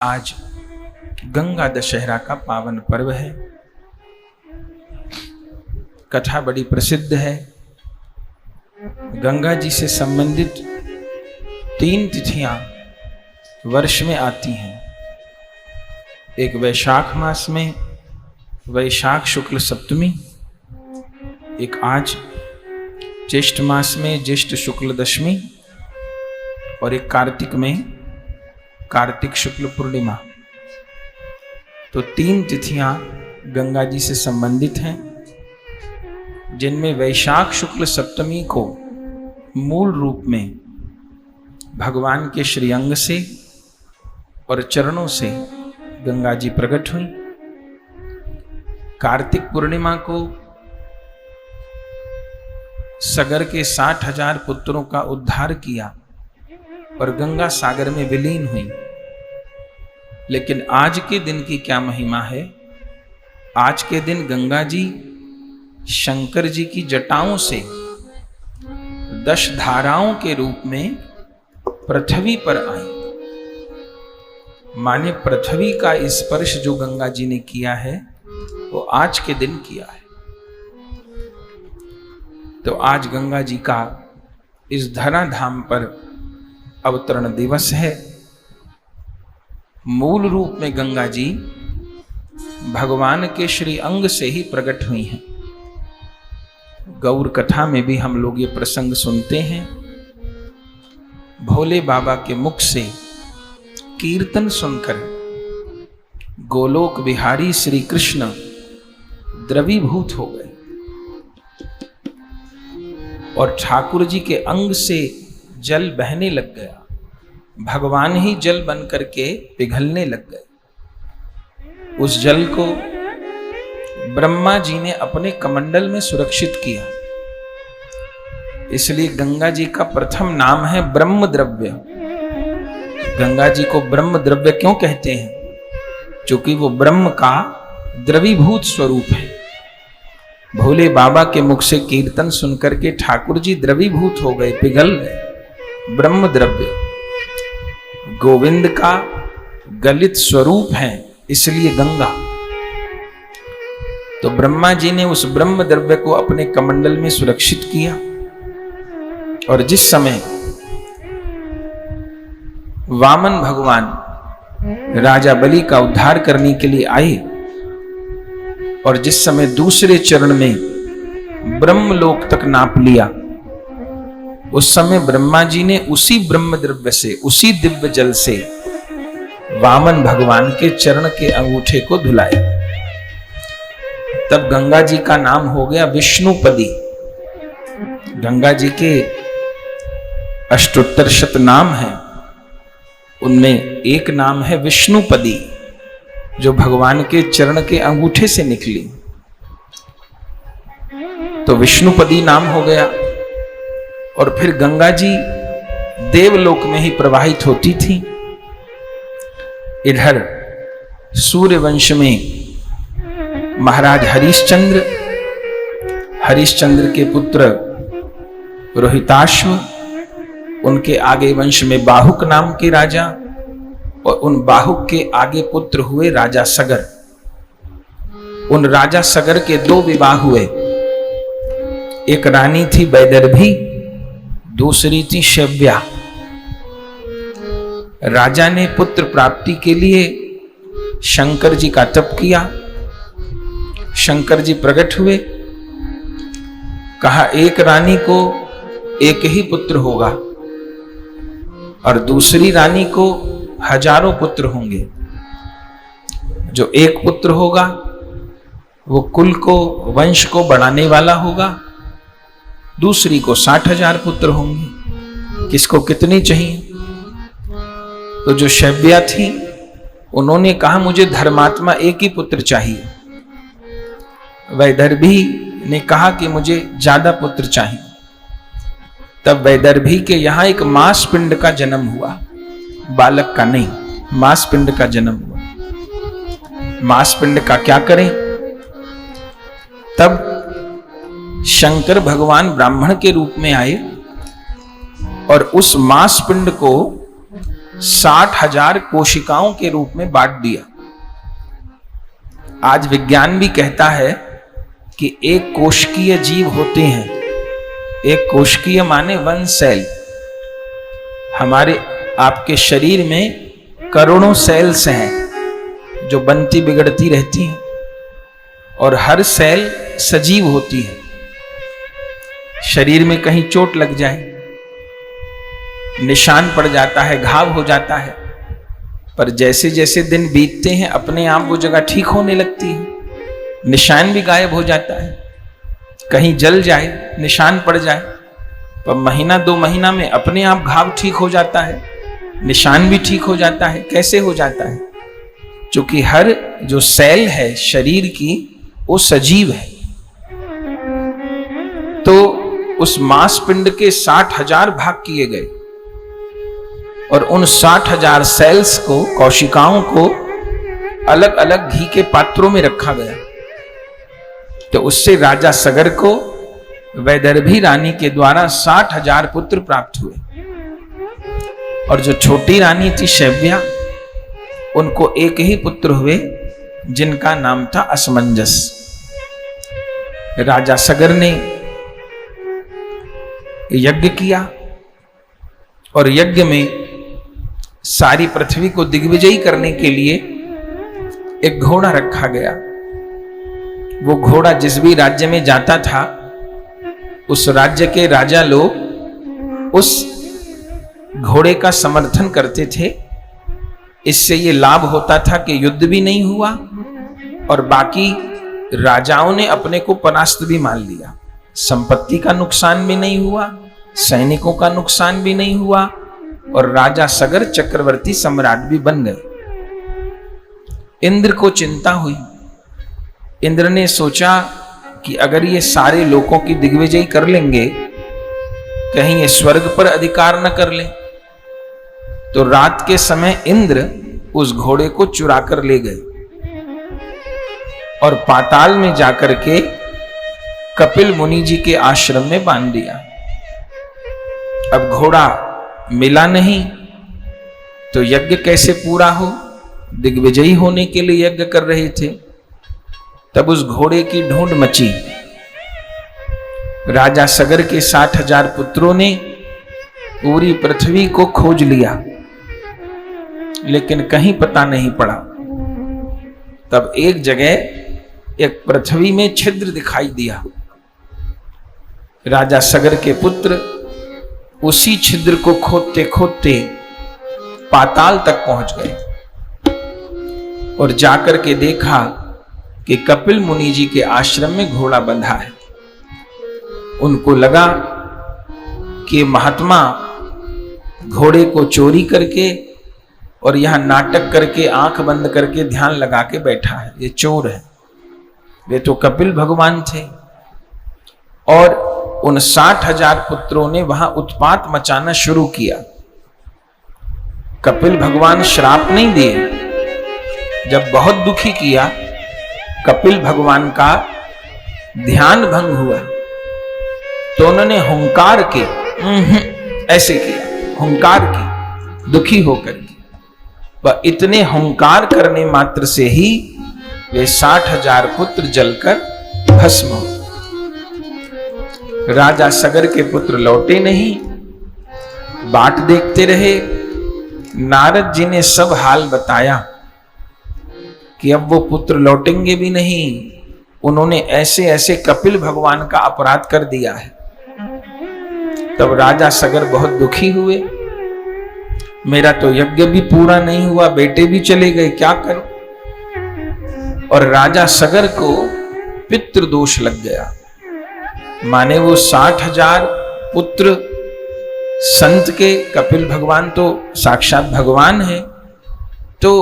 आज गंगा दशहरा का पावन पर्व है। कथा बड़ी प्रसिद्ध है। गंगा जी से संबंधित 3 तिथियां वर्ष में आती हैं। एक वैशाख मास में वैशाख शुक्ल सप्तमी, एक आज ज्येष्ठ मास में ज्येष्ठ शुक्ल दशमी और एक कार्तिक में कार्तिक शुक्ल पूर्णिमा। तो 3 तिथियां गंगा जी से संबंधित हैं, जिनमें वैशाख शुक्ल सप्तमी को मूल रूप में भगवान के श्रीअंग से और चरणों से गंगा जी प्रकट हुई। कार्तिक पूर्णिमा को सगर के 60,000 पुत्रों का उद्धार किया और गंगा सागर में विलीन हुई। लेकिन आज के दिन की क्या महिमा है? आज के दिन गंगा जी शंकर जी की जटाओं से 10 धाराओं के रूप में पृथ्वी पर आई। माने पृथ्वी का स्पर्श जो गंगा जी ने किया है वो आज के दिन किया है। तो आज गंगा जी का इस धराधाम पर अवतरण दिवस है। मूल रूप में गंगा जी भगवान के श्री अंग से ही प्रकट हुई हैं। गौर कथा में भी हम लोग ये प्रसंग सुनते हैं। भोले बाबा के मुख से कीर्तन सुनकर गोलोक बिहारी श्री कृष्ण द्रवीभूत हो गए और ठाकुर जी के अंग से जल बहने लग गया। भगवान ही जल बन करके पिघलने लग गए। उस जल को ब्रह्मा जी ने अपने कमंडल में सुरक्षित किया। इसलिए गंगा जी का प्रथम नाम है ब्रह्म द्रव्य। गंगा जी को ब्रह्म द्रव्य क्यों कहते हैं? क्योंकि वो ब्रह्म का द्रवीभूत स्वरूप है। भोले बाबा के मुख से कीर्तन सुनकर के ठाकुर जी द्रवीभूत हो गए, पिघल गए। ब्रह्म द्रव्य गोविंद का गलित स्वरूप है, इसलिए गंगा। तो ब्रह्मा जी ने उस ब्रह्म द्रव्य को अपने कमंडल में सुरक्षित किया। और जिस समय वामन भगवान राजा बलि का उद्धार करने के लिए आए और जिस समय दूसरे चरण में ब्रह्मलोक तक नाप लिया, उस समय ब्रह्मा जी ने उसी ब्रह्म द्रव्य से, उसी दिव्य जल से वामन भगवान के चरण के अंगूठे को धुलाया। तब गंगा जी का नाम हो गया विष्णुपदी। गंगा जी के अष्टोत्तर शत नाम हैं, उनमें एक नाम है विष्णुपदी, जो भगवान के चरण के अंगूठे से निकली। तो विष्णुपदी नाम हो गया। और फिर गंगा जी देवलोक में ही प्रवाहित होती थी। इधर सूर्यवंश में महाराज हरिश्चंद्र के पुत्र रोहिताश्व, उनके आगे वंश में बाहुक नाम के राजा, और उन बाहुक के आगे पुत्र हुए राजा सगर। उन राजा सगर के 2 विवाह हुए। एक रानी थी वैदर्भी, दूसरी थी शव्या। राजा ने पुत्र प्राप्ति के लिए शंकर जी का तप किया। शंकर जी प्रकट हुए, कहा एक रानी को एक ही पुत्र होगा और दूसरी रानी को हजारों पुत्र होंगे। जो एक पुत्र होगा वो कुल को, वंश को बढ़ाने वाला होगा, दूसरी को 60,000 पुत्र होंगे। किसको कितनी चाहिए? तो जो शव्या थी उन्होंने कहा मुझे धर्मात्मा एक ही पुत्र चाहिए। वैदर्भी ने कहा कि मुझे ज्यादा पुत्र चाहिए। तब वैदर्भी के यहां एक मांस पिंड का जन्म हुआ, बालक का नहीं, मांस पिंड का जन्म हुआ। मांस पिंड का क्या करें? तब शंकर भगवान ब्राह्मण के रूप में आए और उस मांस पिंड को 60,000 कोशिकाओं के रूप में बांट दिया। आज विज्ञान भी कहता है कि एक कोशिकीय जीव होते हैं। एक कोशिकीय माने 1 सेल। हमारे आपके शरीर में करोड़ों सेल्स हैं जो बनती बिगड़ती रहती हैं, और हर सेल सजीव होती है। शरीर में कहीं चोट लग जाए, निशान पड़ जाता है, घाव हो जाता है, पर जैसे जैसे दिन बीतते हैं अपने आप वो जगह ठीक होने लगती है, निशान भी गायब हो जाता है। कहीं जल जाए, निशान पड़ जाए, पर महीना 2 महीना में अपने आप घाव ठीक हो जाता है, निशान भी ठीक हो जाता है। कैसे हो जाता है? क्योंकि हर जो सेल है शरीर की वो सजीव है। तो उस मांसपिंड के 60,000 भाग किए गए और उन 60,000 सेल्स को, कोशिकाओं को अलग अलग घी के पात्रों में रखा गया। तो उससे राजा सगर को वैदर्भी रानी के द्वारा 60,000 पुत्र प्राप्त हुए। और जो छोटी रानी थी शैव्या, उनको एक ही पुत्र हुए जिनका नाम था असमंजस। राजा सगर ने यज्ञ किया और यज्ञ में सारी पृथ्वी को दिग्विजयी करने के लिए एक घोड़ा रखा गया। वो घोड़ा जिस भी राज्य में जाता था, उस राज्य के राजा लोग उस घोड़े का समर्थन करते थे। इससे ये लाभ होता था कि युद्ध भी नहीं हुआ और बाकी राजाओं ने अपने को परास्त भी मान लिया। संपत्ति का नुकसान भी नहीं हुआ, सैनिकों का नुकसान भी नहीं हुआ, और राजा सगर चक्रवर्ती सम्राट भी बन गए। इंद्र को चिंता हुई। इंद्र ने सोचा कि अगर ये सारे लोगों की दिग्विजय कर लेंगे, कहीं ये स्वर्ग पर अधिकार न कर ले। तो रात के समय इंद्र उस घोड़े को चुरा कर ले गए और पाताल में जाकर के कपिल मुनि जी के आश्रम में बांध दिया। अब घोड़ा मिला नहीं तो यज्ञ कैसे पूरा हो? दिग्विजयी होने के लिए यज्ञ कर रहे थे। तब उस घोड़े की ढूंढ मची। राजा सगर के 60,000 पुत्रों ने पूरी पृथ्वी को खोज लिया, लेकिन कहीं पता नहीं पड़ा। तब एक जगह एक पृथ्वी में छिद्र दिखाई दिया। राजा सगर के पुत्र उसी छिद्र को खोदते खोदते पाताल तक पहुंच गए और जाकर के देखा कि कपिल मुनि जी के आश्रम में घोड़ा बंधा है। उनको लगा कि महात्मा घोड़े को चोरी करके और यहां नाटक करके आंख बंद करके ध्यान लगा के बैठा है, ये चोर है। वे तो कपिल भगवान थे। और उन 60,000 पुत्रों ने वहां उत्पात मचाना शुरू किया। कपिल भगवान श्राप नहीं दिए। जब बहुत दुखी किया, कपिल भगवान का ध्यान भंग हुआ तो उन्होंने हुंकार के ऐसे किया, हुंकार की, दुखी होकर के। वह इतने हुंकार करने मात्र से ही वे 60,000 पुत्र जलकर भस्म हो। राजा सगर के पुत्र लौटे नहीं, बाट देखते रहे। नारद जी ने सब हाल बताया कि अब वो पुत्र लौटेंगे भी नहीं। उन्होंने ऐसे ऐसे कपिल भगवान का अपराध कर दिया है। तब राजा सगर बहुत दुखी हुए। मेरा तो यज्ञ भी पूरा नहीं हुआ, बेटे भी चले गए, क्या करूं? और राजा सगर को पितृदोष लग गया। माने वो 60,000 पुत्र संत के, कपिल भगवान तो साक्षात भगवान है, तो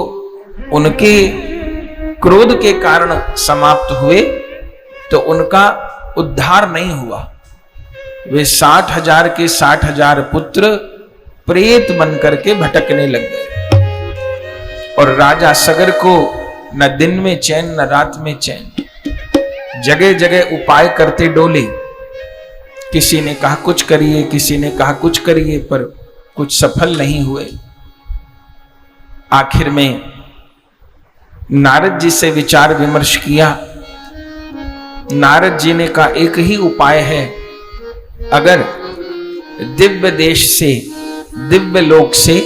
उनके क्रोध के कारण समाप्त हुए, तो उनका उद्धार नहीं हुआ। वे 60,000 के 60,000 पुत्र प्रेत बनकर के भटकने लग गए। और राजा सगर को न दिन में चैन न रात में चैन, जगह जगह उपाय करते डोले। किसी ने कहा कुछ करिए, किसी ने कहा कुछ करिए, पर कुछ सफल नहीं हुए। आखिर में नारद जी से विचार विमर्श किया। नारद जी ने कहा एक ही उपाय है, अगर दिव्य देश से, दिव्य लोक से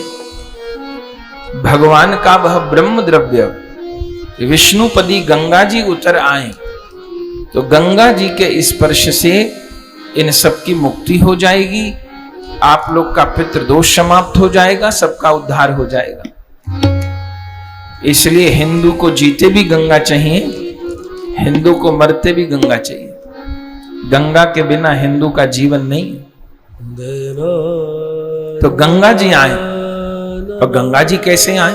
भगवान का वह ब्रह्म द्रव्य विष्णुपदी गंगा जी उतर आए तो गंगा जी के स्पर्श से इन सब की मुक्ति हो जाएगी, आप लोग का पितृदोष समाप्त हो जाएगा, सबका उद्धार हो जाएगा। इसलिए हिंदू को जीते भी गंगा चाहिए, हिंदू को मरते भी गंगा चाहिए। गंगा के बिना हिंदू का जीवन नहीं। तो गंगा जी आए, और गंगा जी कैसे आए?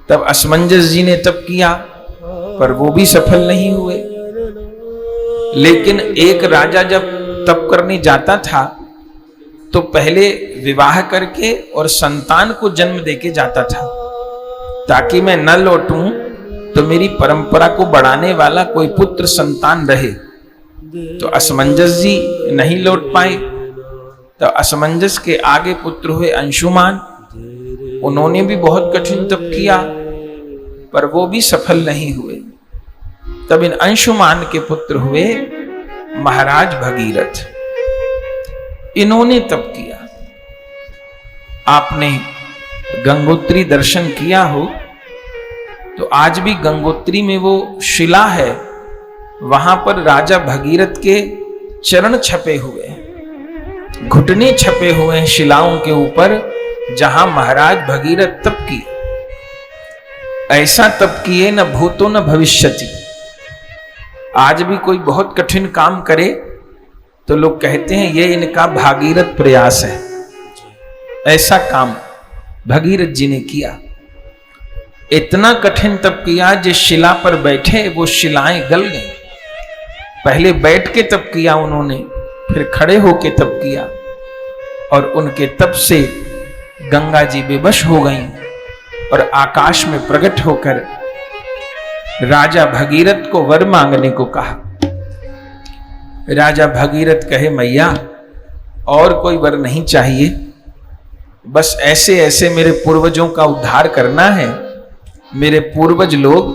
तब असमंजस जी ने तप किया, पर वो भी सफल नहीं हुए। लेकिन एक राजा जब तप करने जाता था तो पहले विवाह करके और संतान को जन्म देके जाता था, ताकि मैं न लौटूं तो मेरी परंपरा को बढ़ाने वाला कोई पुत्र संतान रहे। तो असमंजस जी नहीं लौट पाए, तो असमंजस के आगे पुत्र हुए अंशुमान। उन्होंने भी बहुत कठिन तप किया, पर वो भी सफल नहीं हुए। तब इन अंशुमान के पुत्र हुए महाराज भगीरथ। इन्होंने तप किया। आपने गंगोत्री दर्शन किया हो तो आज भी गंगोत्री में वो शिला है, वहां पर राजा भगीरथ के चरण छपे हुए हैं, घुटने छपे हुए हैं शिलाओं के ऊपर, जहां महाराज भगीरथ तप किए। ऐसा तप किए न भूतो न भविष्यति। आज भी कोई बहुत कठिन काम करे तो लोग कहते हैं ये इनका भागीरथ प्रयास है। ऐसा काम भगीरथ जी ने किया। इतना कठिन तप किया, जिस शिला पर बैठे वो शिलाएं गल गई। पहले बैठ के तप किया उन्होंने, फिर खड़े होके तप किया, और उनके तप से गंगा जी बेबस हो गईं और आकाश में प्रकट होकर राजा भगीरथ को वर मांगने को कहा। राजा भगीरथ कहे मैया और कोई वर नहीं चाहिए, बस ऐसे ऐसे मेरे पूर्वजों का उद्धार करना है। मेरे पूर्वज लोग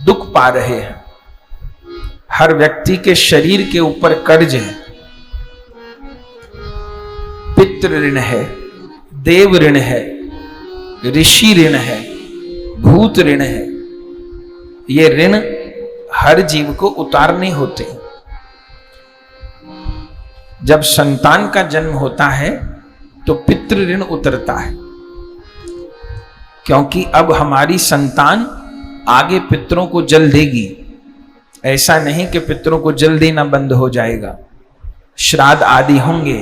दुख पा रहे हैं, हर व्यक्ति के शरीर के ऊपर कर्ज है, पितृ ऋण है, देव ऋण है, ऋषि ऋण है, भूत ऋण है। ये ऋण हर जीव को उतारने होते हैं। जब संतान का जन्म होता है तो पितृ ऋण उतरता है, क्योंकि अब हमारी संतान आगे पितरों को जल देगी। ऐसा नहीं कि पितरों को जल देना बंद हो जाएगा, श्राद्ध आदि होंगे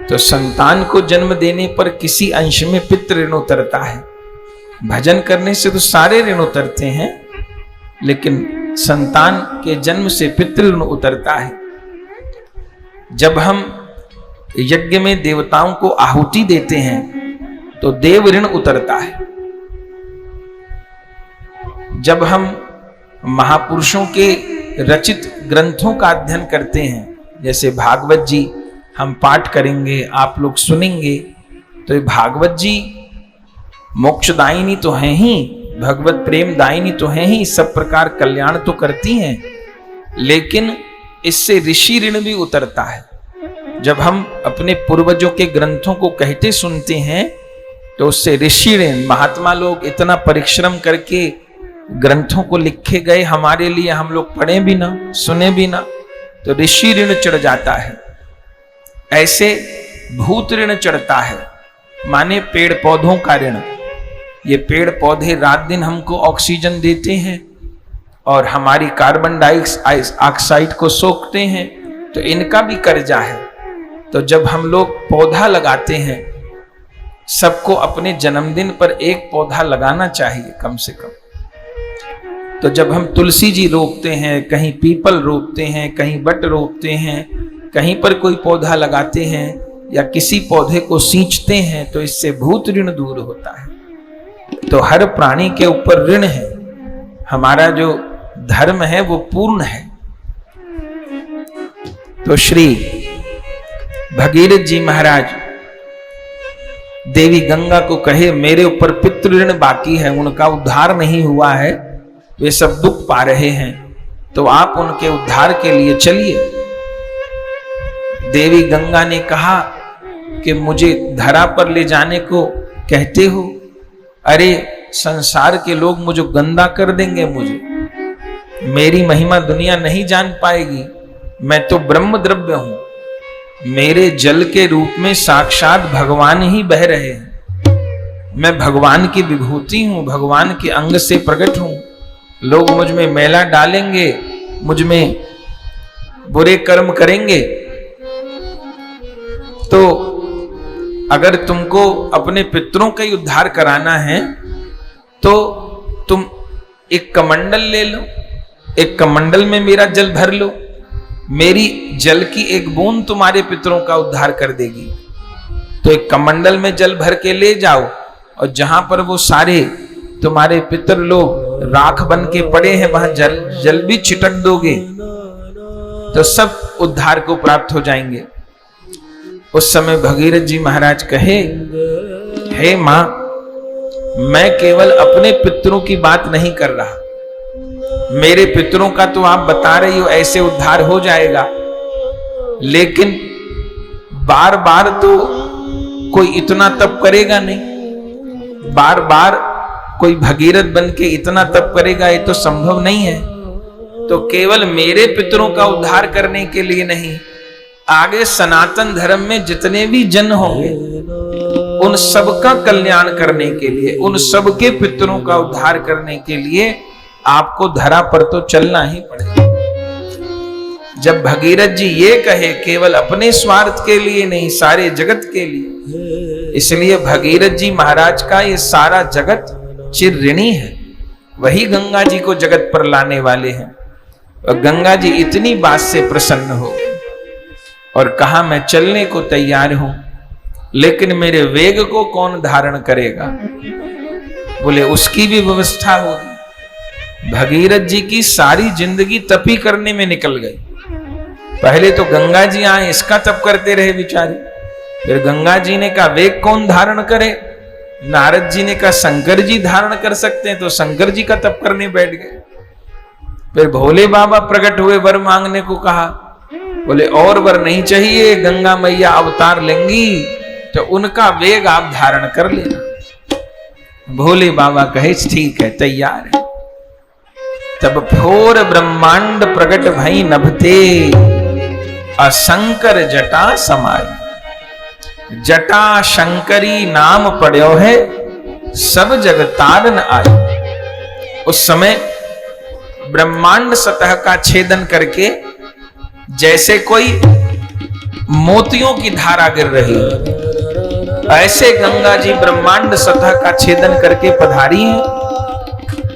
तो संतान को जन्म देने पर किसी अंश में पितृ ऋण उतरता है। भजन करने से तो सारे ऋण उतरते हैं, लेकिन संतान के जन्म से पितृ ऋण उतरता है। जब हम यज्ञ में देवताओं को आहुति देते हैं तो देव ऋण उतरता है। जब हम महापुरुषों के रचित ग्रंथों का अध्ययन करते हैं, जैसे भागवत जी हम पाठ करेंगे, आप लोग सुनेंगे, तो ये भागवत जी मोक्षदायिनी तो हैं ही, भगवत प्रेम दायिनी तो हैं ही, सब प्रकार कल्याण तो करती हैं, लेकिन इससे ऋषि ऋण भी उतरता है। जब हम अपने पूर्वजों के ग्रंथों को कहते सुनते हैं तो उससे ऋषि ऋण, महात्मा लोग इतना परिश्रम करके ग्रंथों को लिखे गए हमारे लिए, हम लोग पढ़े भी ना, सुने भी ना, तो ऋषि ऋण चढ़ जाता है। ऐसे भूत ऋण चढ़ता है, माने पेड़ पौधों का ऋण। ये पेड़ पौधे रात दिन हमको ऑक्सीजन देते हैं और हमारी कार्बन डाइऑक्साइड को सोखते हैं, तो इनका भी कर्जा है। तो जब हम लोग पौधा लगाते हैं, सबको अपने जन्मदिन पर एक पौधा लगाना चाहिए कम से कम। तो जब हम तुलसी जी रोपते हैं, कहीं पीपल रोपते हैं, कहीं बट रोपते हैं, कहीं पर कोई पौधा लगाते हैं या किसी पौधे को सींचते हैं, तो इससे भूत ऋण दूर होता है। तो हर प्राणी के ऊपर ऋण है। हमारा जो धर्म है वो पूर्ण है। तो श्री भगीरथ जी महाराज देवी गंगा को कहे मेरे ऊपर पितृ ऋण बाकी है, उनका उद्धार नहीं हुआ है, वे सब दुख पा रहे हैं, तो आप उनके उद्धार के लिए चलिए। देवी गंगा ने कहा कि मुझे धरा पर ले जाने को कहते हो? अरे संसार के लोग मुझे गंदा कर देंगे, मेरी महिमा दुनिया नहीं जान पाएगी। मैं तो ब्रह्म द्रव्य हूं, मेरे जल के रूप में साक्षात भगवान ही बह रहे हैं। मैं भगवान की विभूति हूं, भगवान के अंग से प्रकट हूं। लोग मुझ में मैला डालेंगे, मुझ में बुरे कर्म करेंगे। तो अगर तुमको अपने पितरों का ही उद्धार कराना है तो तुम एक कमंडल ले लो, एक कमंडल में मेरा जल भर लो, मेरी जल की एक बूंद तुम्हारे पितरों का उद्धार कर देगी। तो एक कमंडल में जल भर के ले जाओ, और जहां पर वो सारे तुम्हारे पितर लोग राख बन के पड़े हैं वहां जल भी छिटक दोगे तो सब उद्धार को प्राप्त हो जाएंगे। उस समय भगीरथ जी महाराज कहे, हे मां, मैं केवल अपने पितरों की बात नहीं कर रहा, मेरे पितरों का तो आप बता रही हो ऐसे उद्धार हो जाएगा, लेकिन बार बार तो कोई इतना तप करेगा नहीं, बार बार कोई भगीरथ बन के इतना तप करेगा, ये तो संभव नहीं है। तो केवल मेरे पितरों का उद्धार करने के लिए नहीं, आगे सनातन धर्म में जितने भी जन होंगे उन सबका कल्याण करने के लिए, उन सबके पितरों का उद्धार करने के लिए आपको धरा पर तो चलना ही पड़ेगा। जब भगीरथ जी ये कहे केवल अपने स्वार्थ के लिए नहीं, सारे जगत के लिए, इसलिए भगीरथ जी महाराज का ये सारा जगत चिर ऋणी है। वही गंगा जी को जगत पर लाने वाले हैं। और गंगा जी इतनी बात से प्रसन्न हो और कहा मैं चलने को तैयार हूं, लेकिन मेरे वेग को कौन धारण करेगा? बोले उसकी भी व्यवस्था होगी। भगीरथ जी की सारी जिंदगी तपी करने में निकल गई। पहले तो गंगा जी आए, इसका तप करते रहे बेचारे। फिर गंगा जी ने कहा वेग कौन धारण करे? नारद जी ने कहा शंकर जी धारण कर सकते हैं, तो शंकर जी का तप करने बैठ गए। फिर भोले बाबा प्रकट हुए, वर मांगने को कहा। बोले और वर नहीं चाहिए, गंगा मैया अवतार लेंगी तो उनका वेग आप धारण कर लेना। भोले बाबा कहे ठीक है, तैयार है। तब फोर ब्रह्मांड प्रकट भई नभते, अशंकर जटा समाई। जटा शंकरी नाम पड़ो है, सब जग तारन आई। उस समय ब्रह्मांड सतह का छेदन करके जैसे कोई मोतियों की धारा गिर रही है, ऐसे गंगा जी ब्रह्मांड सतह का छेदन करके पधारी हैं।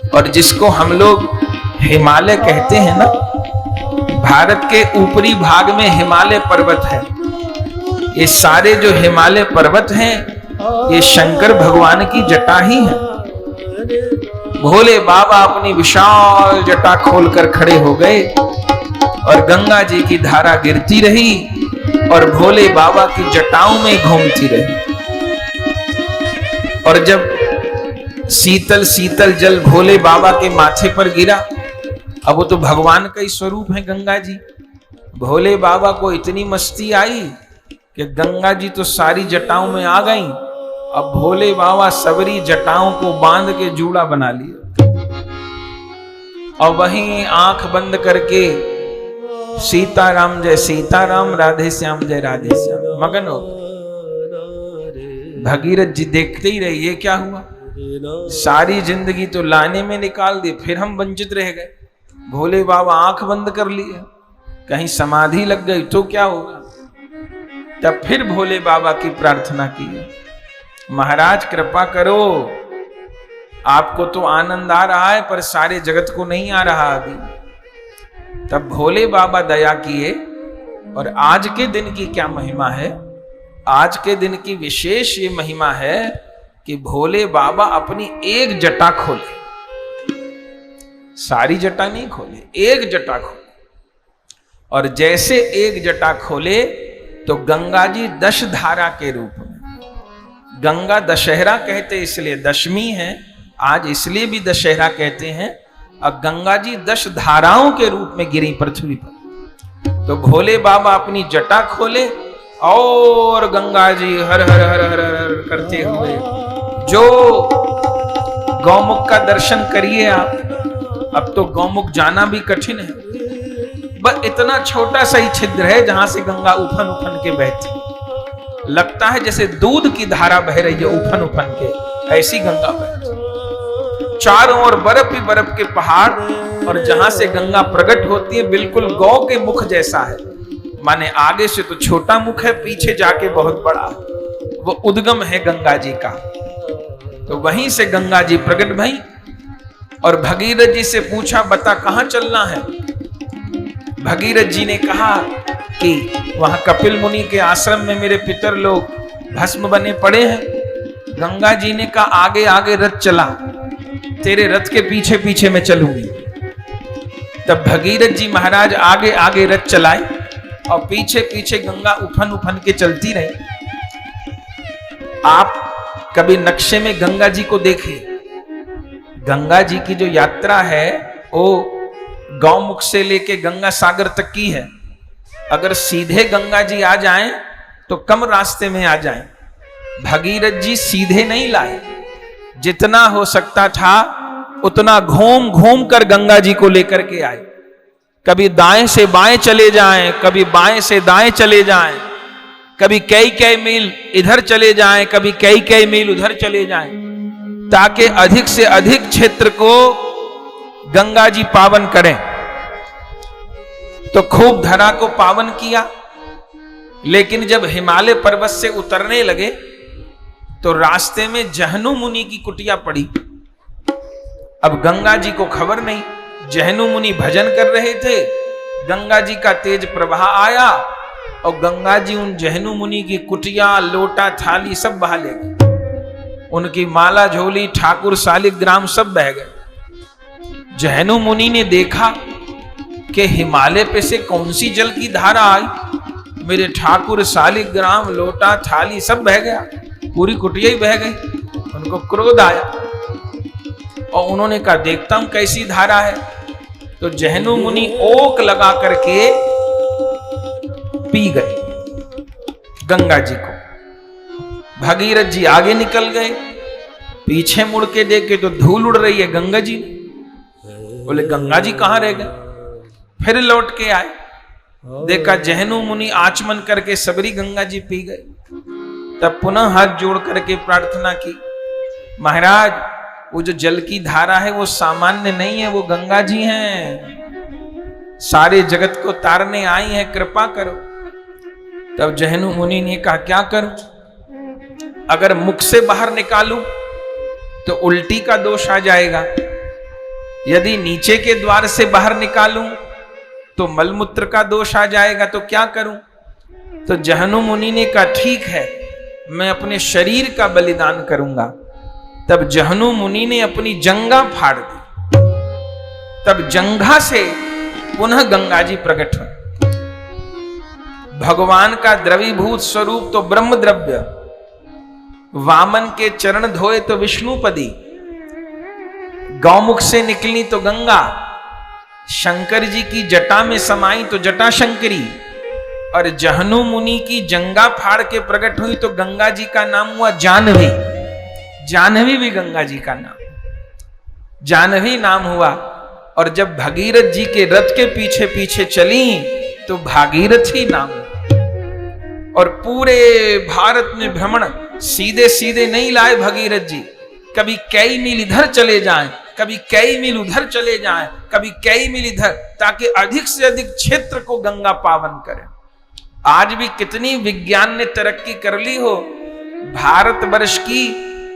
और जिसको हम लोग हिमालय कहते हैं ना, भारत के ऊपरी भाग में हिमालय पर्वत है। ये सारे जो हिमालय पर्वत हैं, ये शंकर भगवान की जटा ही है। भोले बाबा अपनी विशाल जटा खोलकर खड़े हो गए और गंगा जी की धारा गिरती रही और भोले बाबा की जटाओं में घूमती रही। और जब शीतल शीतल जल भोले बाबा के माथे पर गिरा, अब वो तो भगवान का ही स्वरूप है गंगा जी। भोले बाबा को इतनी मस्ती आई कि गंगा जी तो सारी जटाओं में आ गईं। अब भोले बाबा सबरी जटाओं को बांध के जूड़ा बना लिया और वहीं आंख बंद करके सीताराम जय सीताराम, राधे श्याम जय राधे श्याम मगन हो। भगीरथ जी देखते ही रहे, ये क्या हुआ? सारी जिंदगी तो लाने में निकाल दी, फिर हम वंचित रह गए। भोले बाबा आंख बंद कर लिए, कहीं समाधि लग गई तो क्या होगा? तब फिर भोले बाबा की प्रार्थना की, महाराज कृपा करो, आपको तो आनंद आ रहा है पर सारे जगत को नहीं आ रहा अभी। तब भोले बाबा दया किए। और आज के दिन की क्या महिमा है? आज के दिन की विशेष ये महिमा है कि भोले बाबा अपनी एक जटा खोले, सारी जटा नहीं खोले, एक जटा खोले। और जैसे एक जटा खोले तो गंगा जी 10 धारा के रूप में, गंगा दशहरा कहते इसलिए, दशमी है आज इसलिए भी दशहरा कहते हैं। और गंगा जी 10 धाराओं के रूप में गिरी पृथ्वी पर। तो भोले बाबा अपनी जटा खोले और गंगा जी हर हर हर हर हर करते हुए, जो गौमुख का दर्शन करिए आप। अब तो गौमुख जाना भी कठिन है, बस इतना छोटा सा ही छिद्र है जहां से गंगा उफन उफन के बहती, लगता है जैसे दूध की धारा बह रही है उफन उफन के, ऐसी गंगा बहती। चारों ओर बर्फ ही बर्फ के पहाड़, और जहां से गंगा प्रकट होती है बिल्कुल गौ के मुख जैसा है, माने आगे से तो छोटा मुख है, पीछे जाके बहुत बड़ा, वो उद्गम है गंगा जी का। तो वहीं से गंगा जी प्रकट भई और भगीरथ जी से पूछा, बता कहां चलना है। भगीरथ जी ने कहा कि वहां कपिल मुनि के आश्रम में मेरे पितर लोग भस्म बने पड़े हैं। गंगा जी ने कहा, आगे आगे रथ चला, तेरे रथ के पीछे पीछे मैं चलूंगी। तब भगीरथ जी महाराज आगे आगे रथ चलाए और पीछे पीछे गंगा उफन उफन के चलती रही। आप कभी नक्शे में गंगा जी को देखिए, गंगा जी की जो यात्रा है वो गौमुख से लेके गंगा सागर तक की है। अगर सीधे गंगा जी आ जाएं तो कम रास्ते में आ जाएं। भगीरथ जी सीधे नहीं लाए, जितना हो सकता था उतना घूम घूम कर गंगा जी को लेकर के आए। कभी दाएं से बाएं चले जाएं, कभी बाएं से दाएं चले जाएं, कभी कई मील इधर चले जाएं, कभी कई मील उधर चले जाएं, ताकि अधिक से अधिक क्षेत्र को गंगा जी पावन करें। तो खूब धरा को पावन किया, लेकिन जब हिमालय पर्वत से उतरने लगे तो रास्ते में जहनु मुनि की कुटिया पड़ी। अब गंगा जी को खबर नहीं, जहनु मुनि भजन कर रहे थे, गंगा जी का तेज प्रवाह आया और गंगा जी उन जहनु मुनि की कुटिया, लोटा, थाली सब बहा ले गए। उनकी माला, झोली, ठाकुर, शालिग्राम सब बह गए। जहनु मुनि ने देखा कि हिमालय पे से कौन सी जल की धारा आई, मेरे ठाकुर, शालिग्राम, लोटा, थाली सब बह गया, पूरी कुटिया ही बह गई। उनको क्रोध आया और उन्होंने कहा, देखता हूं कैसी धारा है। तो जहनु मुनि ओक लगा करके पी गए गंगा जी को। भगीरथ जी आगे निकल गए, पीछे मुड़ के देखे तो धूल उड़ रही है गंगा जी। बोले गंगा जी कहां रह गए? फिर लौट के आए, देखा जहनु मुनि आचमन करके सबरी गंगा जी पी गए। तब पुनः हाथ जोड़ करके प्रार्थना की, महाराज वो जो जल की धारा है वो सामान्य नहीं है, वो गंगा जी हैं, सारे जगत को तारने आई है, कृपा करो। तब जहनु मुनि ने कहा, क्या करूं? अगर मुख से बाहर निकालूं तो उल्टी का दोष आ जाएगा, यदि नीचे के द्वार से बाहर निकालूं तो मलमूत्र का दोष आ जाएगा, तो क्या करूं? तो जहनु मुनि ने कहा, ठीक है, मैं अपने शरीर का बलिदान करूंगा। तब जहनु मुनि ने अपनी जंघा फाड़ दी। तब जंघा से पुनः गंगा जी प्रकट हुई। भगवान का द्रवीभूत स्वरूप तो ब्रह्म द्रव्य, वामन के चरण धोए तो विष्णुपदी, गौमुख से निकली तो गंगा, शंकर जी की जटा में समाई तो जटा शंकरी, और जहनु मुनि की जंघा फाड़ के प्रकट हुई तो गंगा जी का नाम हुआ जानवी। जानवी भी गंगा जी का नाम, जानवी नाम हुआ। और जब भगीरथ जी के रथ के पीछे पीछे चली तो भागीरथी नाम हुआ। और पूरे भारत में भ्रमण सीधे सीधे नहीं लाए भगीरथ जी, कभी कई मील इधर चले जाएं, कभी कई मील उधर चले जाएं, कभी कई मील इधर, ताकि अधिक से अधिक क्षेत्र को गंगा पावन करे। आज भी कितनी विज्ञान ने तरक्की कर ली हो, भारतवर्ष की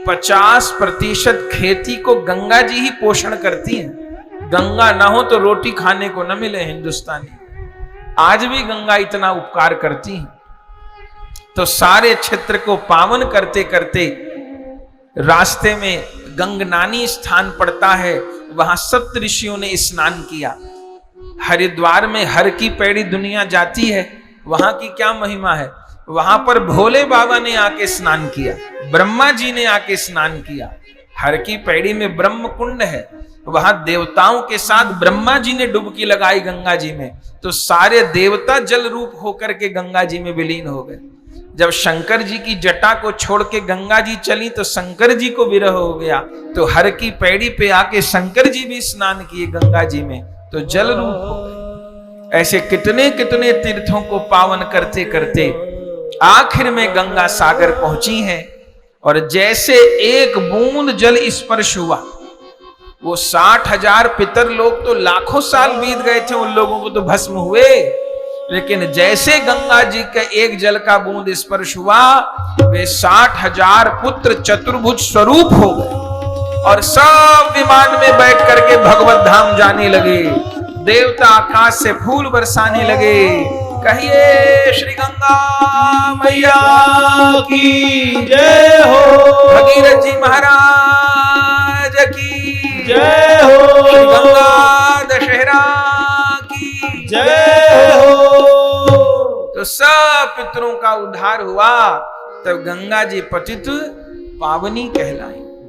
50% खेती को गंगा जी ही पोषण करती हैं। गंगा ना हो तो रोटी खाने को न मिले हिंदुस्तानी। आज भी गंगा इतना उपकार करती है। तो सारे क्षेत्र को पावन करते करते रास्ते में गंगनानी स्थान पड़ता है, वहां सप्त ऋषियों ने स्नान किया। हरिद्वार में हर की पैड़ी दुनिया जाती है, वहां की क्या महिमा है। वहां पर भोले बाबा ने आके स्नान किया, ब्रह्मा जी ने आके स्नान किया। हर की पैड़ी में ब्रह्म कुंड है, वहां देवताओं के साथ ब्रह्मा जी ने डुबकी लगाई गंगा जी में, तो सारे देवता जल रूप होकर के गंगा जी में विलीन हो गए। जब शंकर जी की जटा को छोड़ के गंगा जी चली तो शंकर जी को विरह हो गया, तो हर की पैड़ी पे आके शंकर जी भी स्नान किए गंगा जी में, तो जल रूप हो गए। ऐसे कितने कितने तीर्थों को पावन करते करते आखिर में गंगा सागर पहुंची है। और जैसे एक बूंद जल स्पर्श हुआ, वो 60,000 पितर लोग तो लाखों साल बीत गए थे, उन लोगों को तो भस्म हुए, लेकिन जैसे गंगा जी का एक जल का बूंद स्पर्श हुआ, वे 60,000 पुत्र चतुर्भुज स्वरूप हो गए और सब विमान में बैठ करके भगवत धाम जाने लगे। देवता आकाश से फूल बरसाने लगे। कहिए श्री गंगा मैया की जय हो, भगीरथ जी महाराज की जय हो, श्री गंगा दशहरा की जय हो। तो सब पितरों का उद्धार हुआ, तब गंगा जी पतित पावनी कहलाई।